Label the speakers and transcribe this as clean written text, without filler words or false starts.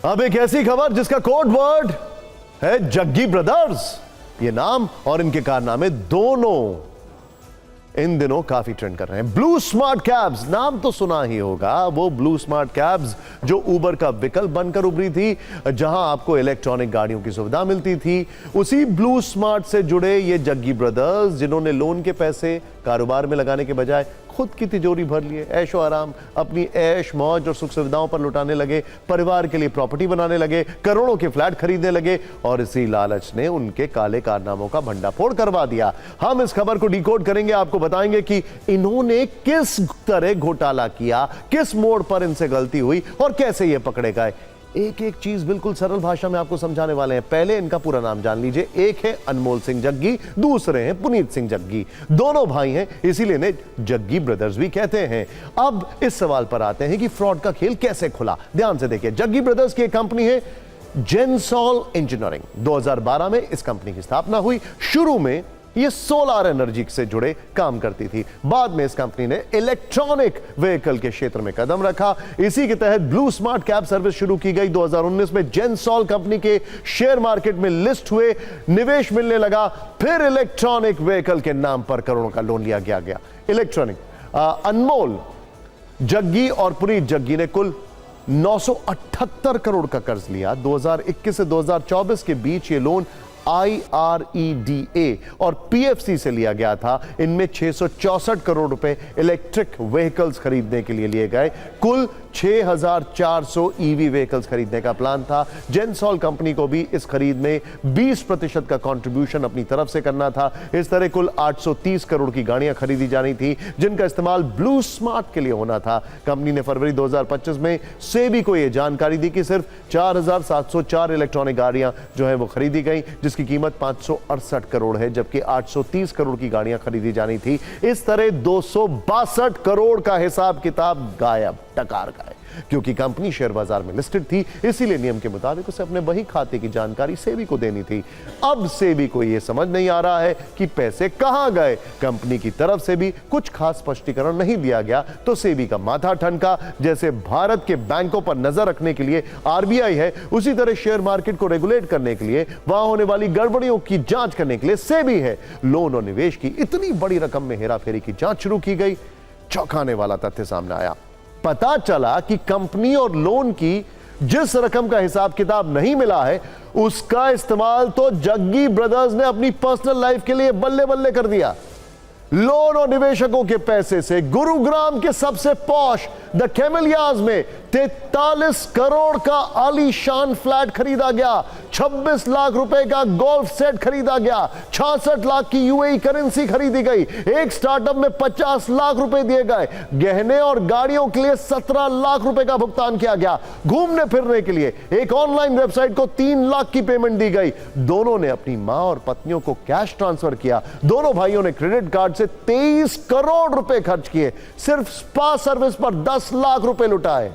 Speaker 1: अब एक ऐसी खबर जिसका कोड वर्ड है जग्गी ब्रदर्स। ये नाम और इनके कारनामे दोनों इन दिनों काफी ट्रेंड कर रहे हैं। ब्लू स्मार्ट कैब्स, नाम तो सुना ही होगा, वो ब्लू स्मार्ट कैब्स जो उबर का विकल्प बनकर उभरी थी, जहां आपको इलेक्ट्रॉनिक गाड़ियों की सुविधा मिलती थी। उसी ब्लू स्मार्ट से जुड़े ये जग्गी ब्रदर्स, जिन्होंने लोन के पैसे कारोबार में लगाने के बजाय खुद की तिजोरी भर लिए, ऐशो आराम, अपनी ऐश मौज और सुख सुविधाओं पर लुटाने लगे, परिवार के लिए प्रॉपर्टी बनाने लगे, करोड़ों के फ्लैट खरीदने लगे और इसी लालच ने उनके काले कारनामों का भंडाफोड़ करवा दिया। हम इस खबर को डिकोड करेंगे, आपको बताएंगे कि इन्होंने किस तरह घोटाला किया, किस मोड़ पर इनसे गलती हुई और कैसे ये पकड़े गए। एक एक चीज बिल्कुल सरल भाषा में आपको समझाने वाले हैं। पहले इनका पूरा नाम जान लीजिए। एक है अनमोल सिंह जग्गी, दूसरे हैं पुनीत सिंह जग्गी। दोनों भाई हैं, इसीलिए इन्हें जग्गी ब्रदर्स भी कहते हैं। अब इस सवाल पर आते हैं कि फ्रॉड का खेल कैसे खुला। ध्यान से देखिए, जग्गी ब्रदर्स की एक कंपनी है जेनसॉल इंजीनियरिंग। 2012 में इस कंपनी की स्थापना हुई। शुरू में ये सोलर एनर्जी से जुड़े काम करती थी। बाद में इस कंपनी ने इलेक्ट्रॉनिक व्हीकल के क्षेत्र में कदम रखा। इसी के तहत ब्लू स्मार्ट कैब सर्विस शुरू की गई। 2019 में जेनसॉल कंपनी के शेयर मार्केट में लिस्ट हुए, निवेश मिलने लगा। फिर इलेक्ट्रॉनिक व्हीकल के नाम पर करोड़ों का लोन लिया गया। इलेक्ट्रॉनिक अनमोल जग्गी और पुनीत जग्गी ने कुल 978 करोड़ का कर्ज लिया। 2021 से 2024 के बीच ये लोन IREDA और PFC से लिया गया था। इनमें 664 करोड़ रुपए इलेक्ट्रिक व्हीकल्स खरीदने के लिए लिए गए। कुल 6400 EV व्हीकल्स खरीदने का प्लान था। जेनसॉल कंपनी को भी इस खरीद में 20% का कंट्रीब्यूशन अपनी तरफ से करना था। इस तरह कुल 830 करोड़ की गाड़ियां खरीदी जानी थी, जिनका इस्तेमाल ब्लू स्मार्ट के लिए होना था। कंपनी ने फरवरी 2025 में सेबी को यह जानकारी दी कि सिर्फ 4704 इलेक्ट्रॉनिक गाड़ियां जो है वो खरीदी गई, जिसकी कीमत 568 करोड़ है, जबकि 830 करोड़ की गाड़ियां खरीदी जानी थी। इस तरह 262 करोड़ का हिसाब किताब गायब, टकार गए। क्योंकि कंपनी शेयर बाजार में लिस्टेड थी, इसीलिए नियम के मुताबिक उसे अपने बही खाते की जानकारी सेबी को देनी थी। अब सेबी को यह समझ नहीं आ रहा है कि पैसे कहां गए। कंपनी की तरफ से भी कुछ खास स्पष्टीकरण नहीं दिया गया, तो सेबी का माथा ठनका। जैसे भारत के बैंकों पर नजर रखने के लिए RBI है, उसी तरह शेयर मार्केट को रेगुलेट करने के लिए, वहां होने वाली गड़बड़ियों की जांच करने के लिए सेबी है। लोन और निवेश की इतनी बड़ी रकम में हेराफेरी की जांच शुरू की गई। चौंकाने वाला तथ्य सामने आया। पता चला कि कंपनी और लोन की जिस रकम का हिसाब किताब नहीं मिला है, उसका इस्तेमाल तो जग्गी ब्रदर्स ने अपनी पर्सनल लाइफ के लिए बल्ले बल्ले कर दिया। लोन और निवेशकों के पैसे से गुरुग्राम के सबसे पॉश द कैमेलियाज में 43 करोड़ का आलीशान फ्लैट खरीदा गया। 26 लाख रुपए का गोल्फ सेट खरीदा गया। 66 लाख की UAE करेंसी खरीदी गई। एक स्टार्टअप में 50 लाख रुपए दिए गए। गहने और गाड़ियों के लिए 17 लाख रुपए का भुगतान किया गया। घूमने फिरने के लिए एक ऑनलाइन वेबसाइट को 3 लाख की पेमेंट दी गई। दोनों ने अपनी मां और पत्नियों को कैश ट्रांसफर किया। दोनों भाइयों ने क्रेडिट कार्ड से 23 करोड़ रुपए खर्च किए। सिर्फ स्पा सर्विस पर 10 लाख रुपए लुटाए।